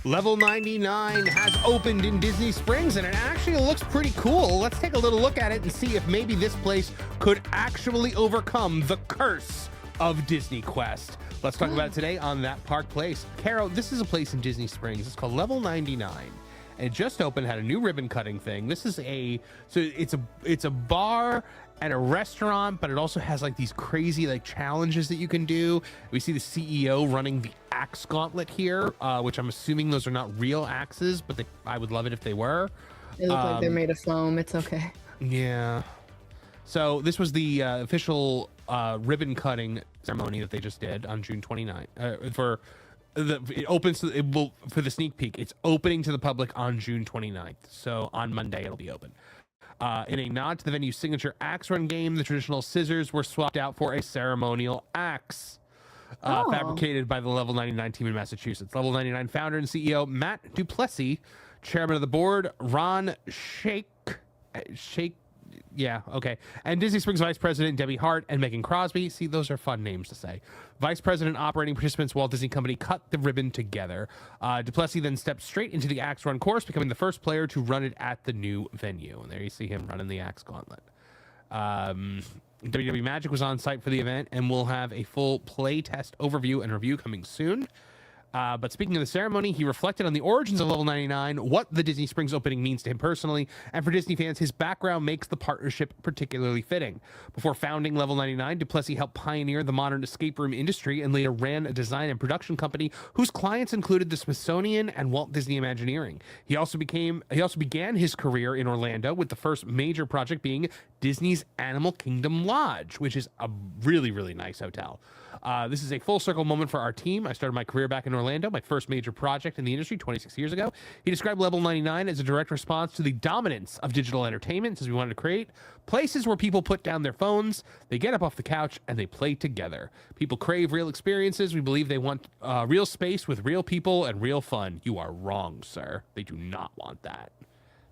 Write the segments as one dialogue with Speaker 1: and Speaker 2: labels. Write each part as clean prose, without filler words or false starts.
Speaker 1: Level 99 has opened in Disney Springs, and it actually looks pretty cool. Let's take a little look at it and see if maybe this place could actually overcome the curse of Disney Quest. Let's talk about it today on That Park Place. Caro, this is a place in Disney Springs. It's called Level 99. And it just opened, had a new ribbon cutting thing. This is it's a bar and a restaurant, but it also has like these crazy like challenges that you can do. We see the CEO running the axe gauntlet here, which I'm assuming those are not real axes, but I would love it if they were.
Speaker 2: They look like they're made of foam. It's okay.
Speaker 1: Yeah. So this was the official ribbon cutting ceremony that they just did on June 29th. For the sneak peek, it's opening to the public on June 29th. So on Monday, it'll be open. In a nod to the venue's signature axe run game, the traditional scissors were swapped out for a ceremonial axe. Fabricated by the Level 99 team in Massachusetts. Level 99 founder and CEO Matt Duplessis, chairman of the board Ron Shake, yeah, okay, and Disney Springs Vice President Debbie Hart and Megan Crosby. See, those are fun names to say. Vice President operating participants Walt Disney Company cut the ribbon together. Duplessis then stepped straight into the axe run course, becoming the first player to run it at the new venue. And there you see him running the axe gauntlet. WWE Magic was on site for the event, and we'll have a full play test overview and review coming soon. But speaking of the ceremony, he reflected on the origins of Level 99, what the Disney Springs opening means to him personally, and for Disney fans, his background makes the partnership particularly fitting. Before founding Level 99, Duplessis helped pioneer the modern escape room industry and later ran a design and production company whose clients included the Smithsonian and Walt Disney Imagineering. He also began his career in Orlando, with the first major project being Disney's Animal Kingdom Lodge, which is a really, really nice hotel. This is a full circle moment for our team. I started my career back in Orlando, my first major project in the industry 26 years ago. He described Level 99 as a direct response to the dominance of digital entertainment, as we wanted to create places where people put down their phones, they get up off the couch, and they play together. People crave real experiences. We believe they want real space with real people and real fun. You are wrong, sir. They do not want that.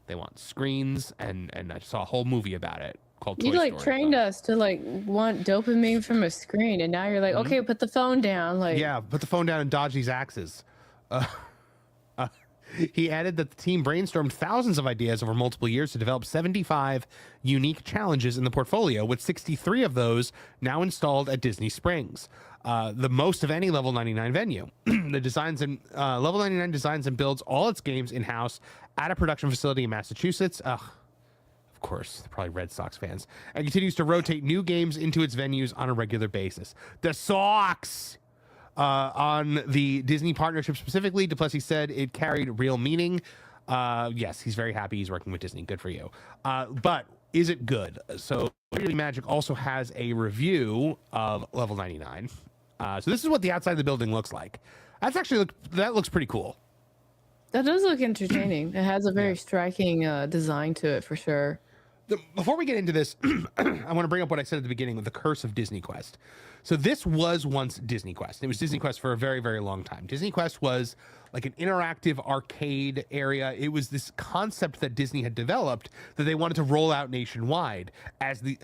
Speaker 1: They want screens, and I saw a whole movie about it.
Speaker 2: You like trained us to like want dopamine from a screen, and now you're like, okay, put the phone down. Like,
Speaker 1: yeah, put the phone down and dodge these axes. He added that the team brainstormed thousands of ideas over multiple years to develop 75 unique challenges in the portfolio, with 63 of those now installed at Disney Springs, the most of any Level 99 venue. Level 99 designs and builds all its games in-house at a production facility in Massachusetts. Of course, they're probably Red Sox fans, and continues to rotate new games into its venues on a regular basis. The Sox! On the Disney partnership specifically, Duplessis said it carried real meaning. Yes, he's very happy he's working with Disney. Good for you. But is it good? So WWE Magic also has a review of Level 99. So this is what the outside of the building looks like. That looks pretty cool.
Speaker 2: That does look entertaining. It has a very striking design to it for sure.
Speaker 1: Before we get into this, I want to bring up what I said at the beginning with the curse of Disney Quest. So this was once Disney Quest. It was Disney Quest for a very, very long time. Disney Quest was like an interactive arcade area. It was this concept that Disney had developed that they wanted to roll out nationwide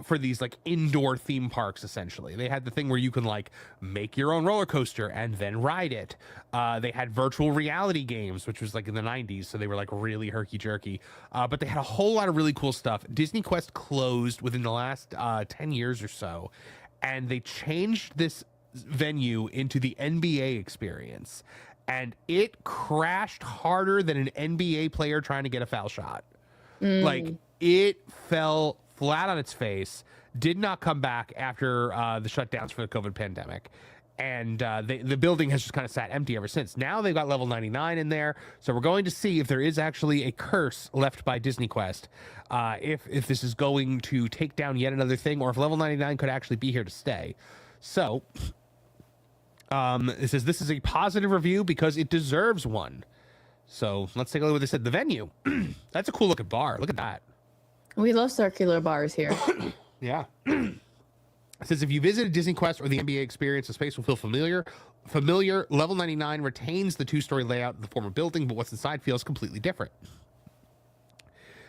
Speaker 1: for these like indoor theme parks, essentially. They had the thing where you can like make your own roller coaster and then ride it. They had virtual reality games, which was like in the 90s, so they were like really herky-jerky. But they had a whole lot of really cool stuff. Disney Quest closed within the last 10 years or so, and they changed this venue into the NBA experience. And it crashed harder than an NBA player trying to get a foul shot. Like, it fell flat on its face, did not come back after the shutdowns for the COVID pandemic. And the building has just kind of sat empty ever since. Now they've got Level 99 in there. So we're going to see if there is actually a curse left by Disney Quest. If this is going to take down yet another thing, or if Level 99 could actually be here to stay. So it says this is a positive review because it deserves one. So let's take a look at what they said. The venue. That's a cool looking bar. Look at that.
Speaker 2: We love circular bars here.
Speaker 1: Yeah. It says if you visited Disney Quest or the NBA experience, the space will feel familiar. Level 99 retains the two-story layout of the former building, but what's inside feels completely different.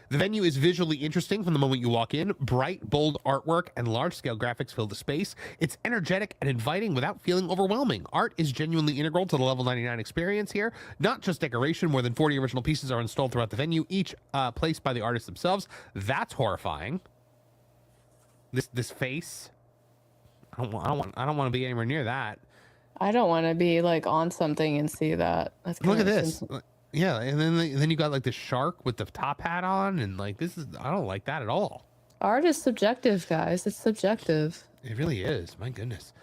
Speaker 1: The venue is visually interesting from the moment you walk in. Bright, bold artwork and large-scale graphics fill the space. It's energetic and inviting without feeling overwhelming. Art is genuinely integral to the Level 99 experience here. Not just decoration, more than 40 original pieces are installed throughout the venue, each placed by the artists themselves. That's horrifying. This face. I don't want to be anywhere near that.
Speaker 2: I don't want to be like on something and see that.
Speaker 1: Look at this. Yeah, and then you got like this shark with the top hat on, and like I don't like that at all.
Speaker 2: Art is subjective, guys. It's subjective.
Speaker 1: It really is. My goodness.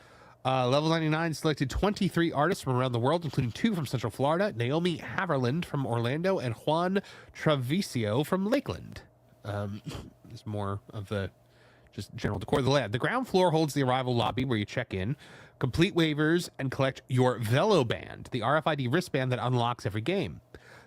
Speaker 1: Level 99 selected 23 artists from around the world, including 2 from Central Florida, Naomi Haverland from Orlando, and Juan Travisio from Lakeland. There's more of the just general decor of the lab. The ground floor holds the arrival lobby where you check in, complete waivers, and collect your Velo Band, the RFID wristband that unlocks every game.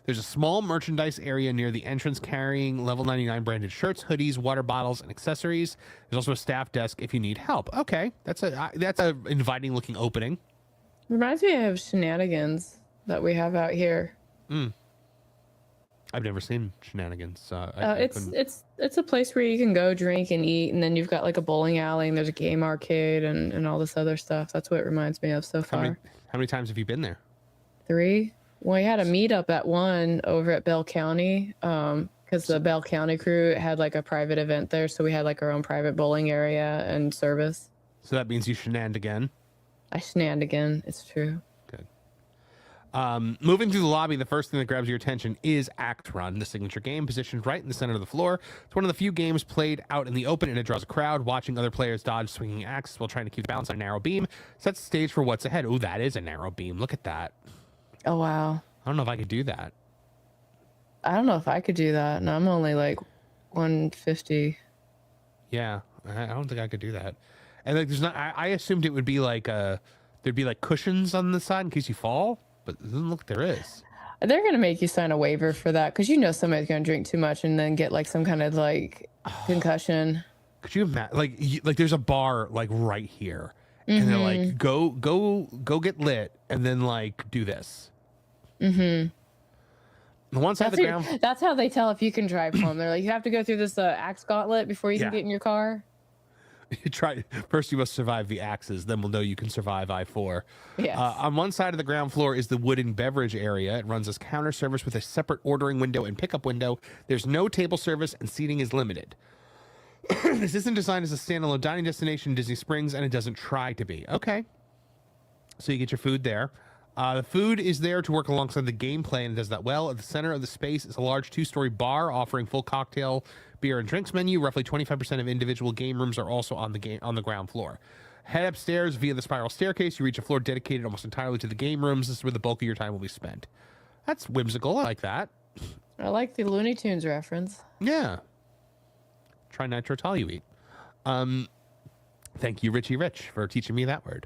Speaker 1: There's a small merchandise area near the entrance carrying Level 99 branded shirts, hoodies, water bottles, and accessories. There's also a staff desk if you need help. Okay, that's a inviting looking opening.
Speaker 2: Reminds me of Shenanigans that we have out here.
Speaker 1: I've never seen Shenanigans.
Speaker 2: It's a place where you can go drink and eat, and then you've got like a bowling alley, and there's a game arcade and all this other stuff. That's what it reminds me of so far.
Speaker 1: How many times have you been there?
Speaker 2: 3. Well, we had a meetup at 1 over at Bell County, because the Bell County crew had like a private event there, so we had like our own private bowling area and service.
Speaker 1: So that means you shenaned again?
Speaker 2: I shenaned again. It's true.
Speaker 1: Good. Moving through the lobby, the first thing that grabs your attention is Act Run, the signature game positioned right in the center of the floor. It's one of the few games played out in the open, and it draws a crowd. Watching other players dodge swinging axes while trying to keep the balance on a narrow beam sets the stage for what's ahead. Oh, that is a narrow beam. Look at that.
Speaker 2: Oh, wow.
Speaker 1: I don't know if I could do that.
Speaker 2: I don't know if I could do that, and I'm only like 150.
Speaker 1: Yeah, I don't think I could do that. And like, there's not. I assumed it would be like there'd be like cushions on the side in case you fall, but it doesn't look like there is.
Speaker 2: They're gonna make you sign a waiver for that because you know somebody's gonna drink too much and then get like some kind of like concussion.
Speaker 1: Could you imagine? Like there's a bar like right here, and they're like, go get lit, and then like do this. The one side of the ground.
Speaker 2: That's how they tell if you can drive home. They're like, you have to go through this axe gauntlet before you can get in your car.
Speaker 1: First you must survive the axes, then we'll know you can survive I-4.
Speaker 2: Yes.
Speaker 1: On one side of the ground floor is the wooden beverage area. It runs as counter service with a separate ordering window and pickup window. There's no table service and seating is limited. This isn't designed as a standalone dining destination in Disney Springs, and it doesn't try to be. Okay. So you get your food there. The food is there to work alongside the gameplay, and it does that well. At the center of the space is a large 2-story bar offering full cocktail, beer, and drinks menu. Roughly 25% of individual game rooms are also on the ground floor. Head upstairs via the spiral staircase. You reach a floor dedicated almost entirely to the game rooms. This is where the bulk of your time will be spent. That's whimsical. I like that.
Speaker 2: I like the Looney Tunes reference.
Speaker 1: Yeah. Try nitro toluene. Thank you, Richie Rich, for teaching me that word.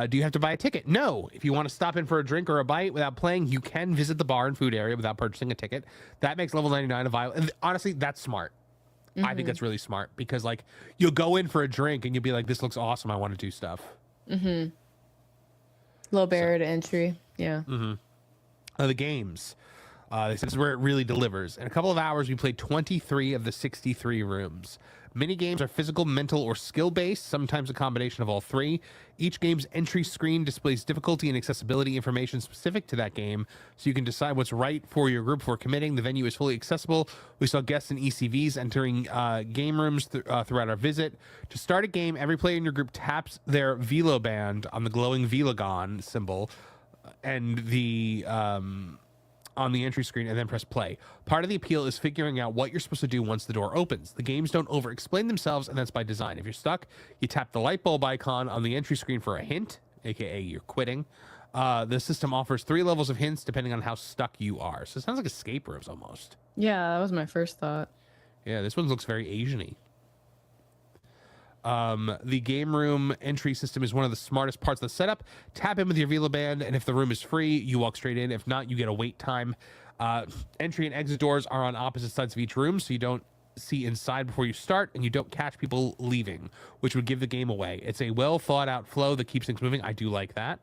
Speaker 1: Do you have to buy a ticket? No. If you want to stop in for a drink or a bite without playing, you can visit the bar and food area without purchasing a ticket. That makes Level 99 a viable. And honestly, that's smart. I think that's really smart because, like, you'll go in for a drink and you'll be like, "This looks awesome. I want to do stuff."
Speaker 2: Low barrier to entry. Yeah.
Speaker 1: The games. This is where it really delivers. In a couple of hours, we played 23 of the 63 rooms. Mini games are physical, mental, or skill-based, sometimes a combination of all 3. Each game's entry screen displays difficulty and accessibility information specific to that game, so you can decide what's right for your group before committing. The venue is fully accessible. We saw guests and ECVs entering game rooms throughout our visit. To start a game, every player in your group taps their Velo Band on the glowing Velogon symbol and the on the entry screen, and then press play. Part of the appeal is figuring out what you're supposed to do once the door opens. The games don't over-explain themselves, and that's by design. If you're stuck, you tap the light bulb icon on the entry screen for a hint, aka you're quitting. The system offers 3 levels of hints depending on how stuck you are. So it sounds like escape rooms almost.
Speaker 2: Yeah, that was my first thought.
Speaker 1: Yeah, this one looks very Asian-y. The game room entry system is one of the smartest parts of the setup. Tap in with your Velo Band, and if the room is free, you walk straight in. If not, you get a wait time. Entry and exit doors are on opposite sides of each room, so you don't see inside before you start, and you don't catch people leaving, which would give the game away. It's a well thought out flow that keeps things moving. I do like that.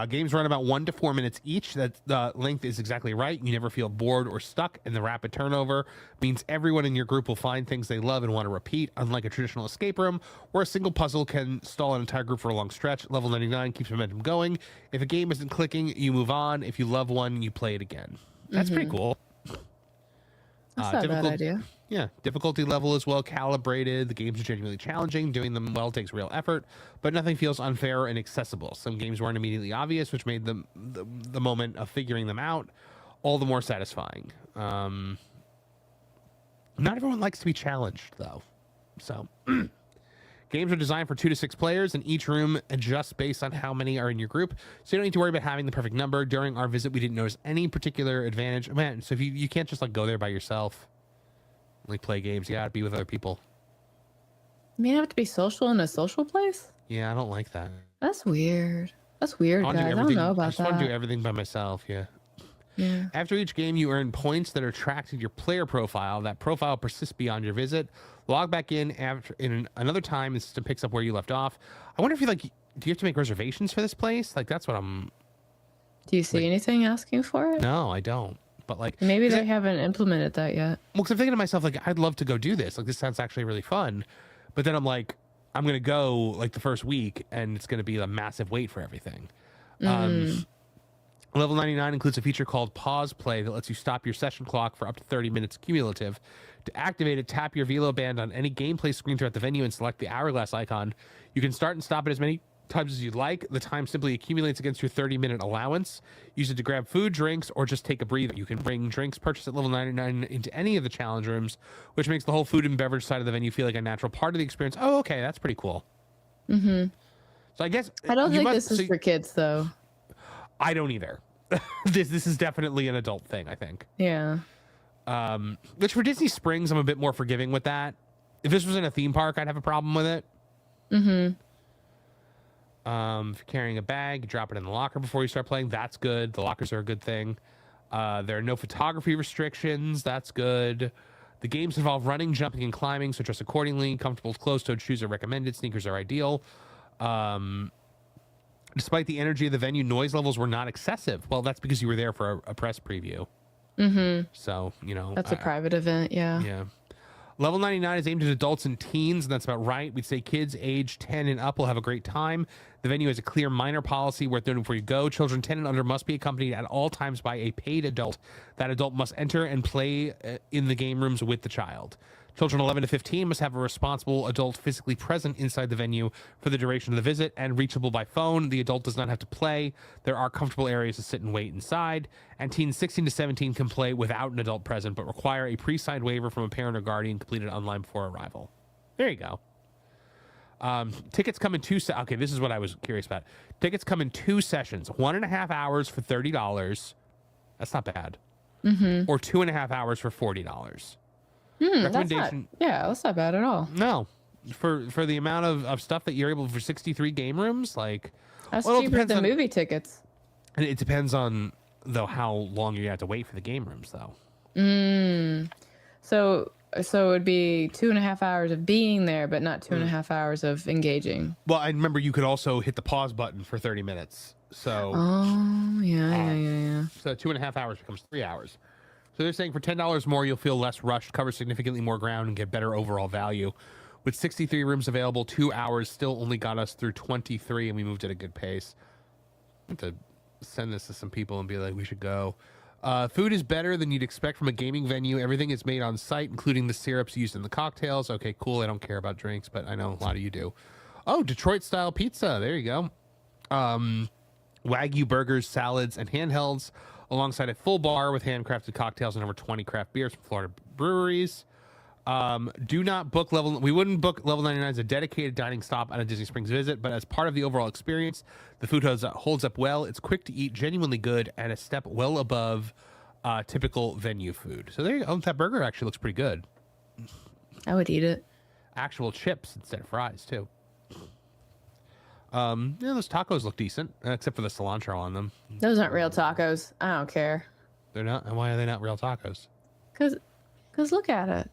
Speaker 1: Games run about 1 to 4 minutes each. That length is exactly right. You never feel bored or stuck, and the rapid turnover means everyone in your group will find things they love and want to repeat, unlike a traditional escape room, where a single puzzle can stall an entire group for a long stretch. Level 99 keeps momentum going. If a game isn't clicking, you move on. If you love one, you play it again. That's pretty cool.
Speaker 2: That's not a bad idea.
Speaker 1: Yeah, difficulty level is well calibrated. The games are genuinely challenging. Doing them well takes real effort, but nothing feels unfair or inaccessible. Some games weren't immediately obvious, which made the moment of figuring them out all the more satisfying. Not everyone likes to be challenged, though. So, games are designed for 2 to 6 players, and each room adjusts based on how many are in your group. So you don't need to worry about having the perfect number. During our visit, we didn't notice any particular advantage. Man, so if you can't just like go there by yourself. Like play games, you gotta be with other people.
Speaker 2: You mean I have to be social in a social place?
Speaker 1: Yeah, I don't like that.
Speaker 2: That's weird. That's weird, guys. I don't know about that.
Speaker 1: I just want to do everything by myself. Yeah.
Speaker 2: Yeah.
Speaker 1: After each game, you earn points that are tracked to your player profile. That profile persists beyond your visit. Log back in another time. The system picks up where you left off. I wonder if do you have to make reservations for this place? Like that's what I'm.
Speaker 2: Do you see anything asking for it?
Speaker 1: No, I don't. But like
Speaker 2: maybe they haven't implemented that yet.
Speaker 1: Well, because I'm thinking to myself, like, I'd love to go do this. Like, this sounds actually really fun. But then I'm like, I'm going to go like the first week and it's going to be a massive wait for everything. Level 99 includes a feature called Pause Play that lets you stop your session clock for up to 30 minutes cumulative. To activate it, tap your Velo band on any gameplay screen throughout the venue and select the hourglass icon. You can start and stop it as many times as you'd like. The time simply accumulates against your 30-minute allowance. Use it to grab food, drinks, or just take a breather. You can bring drinks purchased at level 99 into any of the challenge rooms, which makes the whole food and beverage side of the venue feel like a natural part of the experience. Oh, okay, that's pretty cool. So I guess
Speaker 2: I don't think this is for kids, though.
Speaker 1: I don't either. This is definitely an adult thing, I think.
Speaker 2: Yeah.
Speaker 1: Which for Disney Springs, I'm a bit more forgiving with that. If this was in a theme park, I'd have a problem with it. If you're carrying a bag, you drop it in the locker before you start playing. That's good. The lockers are a good thing. There are no photography restrictions. That's good. The games involve running, jumping, and climbing, so dress accordingly. Comfortable closed-toed shoes are recommended. Sneakers are ideal. Despite the energy of the venue, noise levels were not excessive. Well, that's because you were there for a press preview. So, you know.
Speaker 2: That's a private event, yeah.
Speaker 1: Yeah. Level 99 is aimed at adults and teens, and that's about right. We'd say kids age 10 and up will have a great time. The venue has a clear minor policy worth noting before you go. Children 10 and under must be accompanied at all times by a paid adult. That adult must enter and play in the game rooms with the child. Children 11 to 15 must have a responsible adult physically present inside the venue for the duration of the visit and reachable by phone. The adult does not have to play. There are comfortable areas to sit and wait inside. And teens 16 to 17 can play without an adult present, but require a pre-signed waiver from a parent or guardian completed online before arrival. There you go. Tickets come in okay, this is what I was curious about. Tickets come in 2 sessions, 1.5 hours for $30. That's not bad. Or 2.5 hours for $40.
Speaker 2: Recommendation. That's not bad at all.
Speaker 1: No, for the amount of stuff that you're able for 63 game rooms, like
Speaker 2: that's cheaper than movie tickets.
Speaker 1: And it depends on how long you have to wait for the game rooms, though.
Speaker 2: So it would be 2.5 hours of being there, but not 2.5 hours of engaging.
Speaker 1: Well, I remember you could also hit the pause button for 30 minutes. So
Speaker 2: yeah.
Speaker 1: So 2.5 hours becomes 3 hours. So they're saying for $10 more, you'll feel less rushed, cover significantly more ground, and get better overall value. With 63 rooms available, 2 hours still only got us through 23, and we moved at a good pace. I have to send this to some people and be like, we should go. Food is better than you'd expect from a gaming venue. Everything is made on site, including the syrups used in the cocktails. Okay, cool. I don't care about drinks, but I know a lot of you do. Oh, Detroit-style pizza. There you go. Wagyu burgers, salads, and handhelds, alongside a full bar with handcrafted cocktails and over 20 craft beers from Florida breweries. Do not book we wouldn't book Level 99 as a dedicated dining stop on a Disney Springs visit, but as part of the overall experience, the food holds up well. It's quick to eat, genuinely good, and a step well above typical venue food. So there you go. That burger actually looks pretty good.
Speaker 2: I would eat it.
Speaker 1: Actual chips instead of fries, too. Those tacos look decent, except for the cilantro on them.
Speaker 2: Those aren't real tacos. I don't care.
Speaker 1: They're not? And why are they not real tacos?
Speaker 2: Because look at it.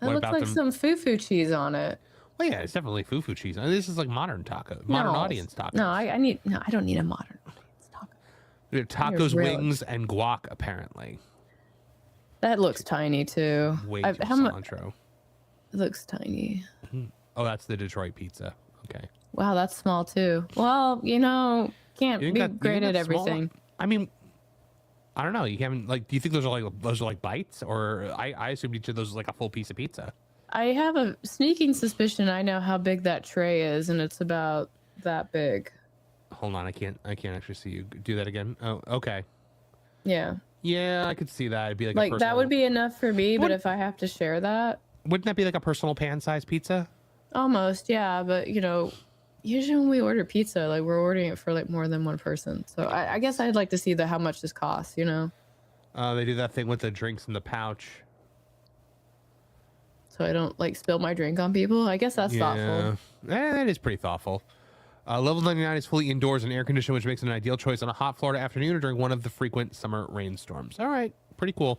Speaker 2: It looks like some foo-foo cheese on it.
Speaker 1: Well, yeah, it's definitely fufu cheese. This is like modern audience taco.
Speaker 2: No, I don't need a modern audience taco.
Speaker 1: We have tacos, wings, and guac, apparently.
Speaker 2: That looks tiny too.
Speaker 1: Way too cilantro.
Speaker 2: It looks tiny.
Speaker 1: Oh, that's the Detroit pizza. Okay.
Speaker 2: Wow, that's small too. Well, can't be great at everything.
Speaker 1: I mean, I don't know. You haven't do you think those are like bites, or I assumed each of those is like a full piece of pizza.
Speaker 2: I have a sneaking suspicion I know how big that tray is, and it's about that big.
Speaker 1: Hold on, I can't actually see you do that again. Oh, okay.
Speaker 2: Yeah.
Speaker 1: Yeah, I could see that. It'd be like a personal...
Speaker 2: that would be enough for me, but if I have to share that,
Speaker 1: wouldn't that be like a personal pan-sized pizza?
Speaker 2: Almost, yeah. But usually when we order pizza, we're ordering it for more than one person. So I guess I'd like to see how much this costs. They
Speaker 1: do that thing with the drinks in the pouch.
Speaker 2: So I don't spill my drink on people. I guess that's thoughtful.
Speaker 1: That is pretty thoughtful. Level 99 is fully indoors and air conditioned, which makes it an ideal choice on a hot Florida afternoon or during one of the frequent summer rainstorms. All right, pretty cool.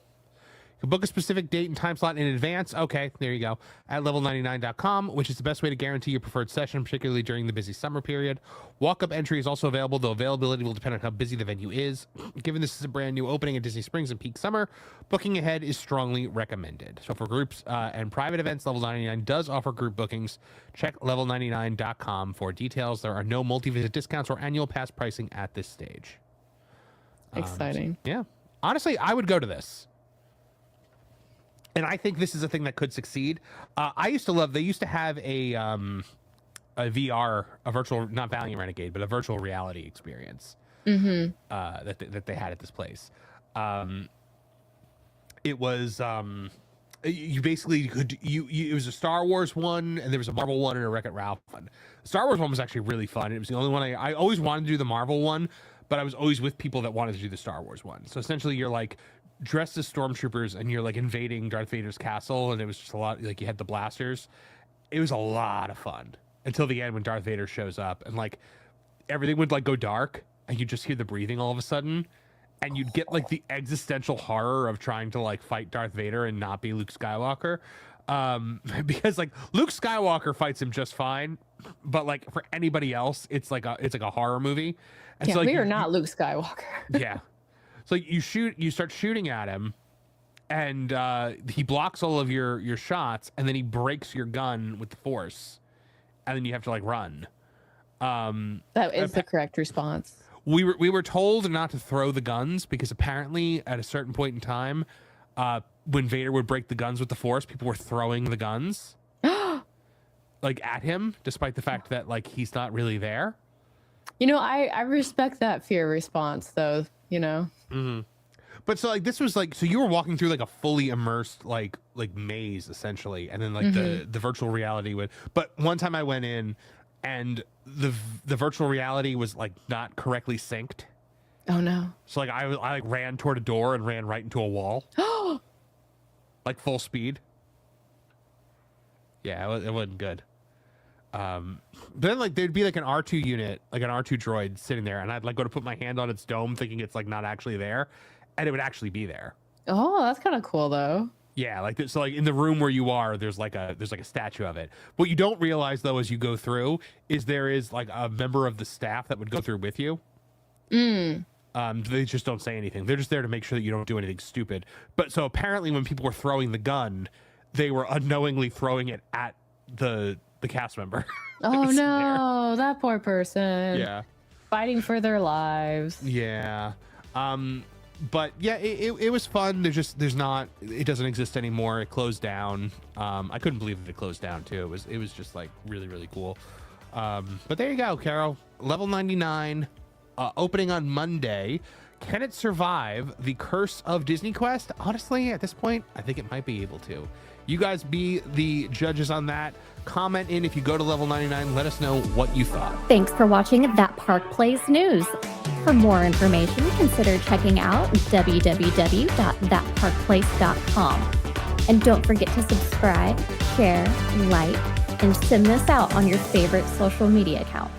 Speaker 1: You can book a specific date and time slot in advance. Okay, there you go. At level99.com, which is the best way to guarantee your preferred session, particularly during the busy summer period. Walk-up entry is also available, though availability will depend on how busy the venue is. Given this is a brand new opening at Disney Springs in peak summer, booking ahead is strongly recommended. So for groups and private events, Level 99 does offer group bookings. Check level99.com for details. There are no multi-visit discounts or annual pass pricing at this stage.
Speaker 2: Exciting.
Speaker 1: Yeah. Honestly, I would go to this. And I think this is a thing that could succeed. I used to love, they used to have a VR, a virtual, not Valiant Renegade, but a virtual reality experience that they had at this place. It was, you basically could, it was a Star Wars one, and there was a Marvel one and a Wreck-It Ralph one. The Star Wars one was actually really fun. It was the only one I always wanted to do the Marvel one, but I was always with people that wanted to do the Star Wars one. So essentially you're dressed as stormtroopers and you're invading Darth Vader's castle, and it was just a lot, you had the blasters. It was a lot of fun until the end when Darth Vader shows up, and everything would go dark and you just hear the breathing all of a sudden, and you'd get the existential horror of trying to fight Darth Vader and not be Luke Skywalker, because Luke Skywalker fights him just fine, but for anybody else it's like a horror movie. And
Speaker 2: yeah, so we are not Luke Skywalker.
Speaker 1: Yeah. So you start shooting at him, and he blocks all of your shots, and then he breaks your gun with the Force, and then you have to run.
Speaker 2: That is the correct response.
Speaker 1: We were told not to throw the guns because apparently at a certain point in time, when Vader would break the guns with the Force, people were throwing the guns at him, despite the fact that he's not really there.
Speaker 2: I respect that fear response, though.
Speaker 1: Mm-hmm. But so this was so you were walking through a fully immersed maze essentially, and then the virtual reality would. But one time I went in, and the virtual reality was not correctly synced.
Speaker 2: Oh no!
Speaker 1: So I ran toward a door and ran right into a wall. Full speed. Yeah, it wasn't good. But then there'd be an R2 unit, an R2 droid sitting there, and I'd go to put my hand on its dome thinking it's not actually there, and it would actually be there.
Speaker 2: Oh, that's kind of cool though.
Speaker 1: Yeah, so in the room where you are, there's a statue of it. What you don't realize though as you go through is there is a member of the staff that would go through with you. They just don't say anything. They're just there to make sure that you don't do anything stupid. But so apparently when people were throwing the gun, they were unknowingly throwing it at the cast member.
Speaker 2: Oh no, that poor person.
Speaker 1: Yeah.
Speaker 2: Fighting for their lives.
Speaker 1: Yeah. But yeah, it was fun. It doesn't exist anymore. It closed down. I couldn't believe that it closed down too. It was just really, really cool. But there you go, Carol. Level 99, opening on Monday. Can it survive the curse of Disney Quest? Honestly, at this point, I think it might be able to. You guys be the judges on that. Comment in if you go to Level 99. Let us know what you thought.
Speaker 3: Thanks for watching That Park Plays News. For more information, consider checking out www.thatparkplace.com. And don't forget to subscribe, share, like, and send this out on your favorite social media accounts.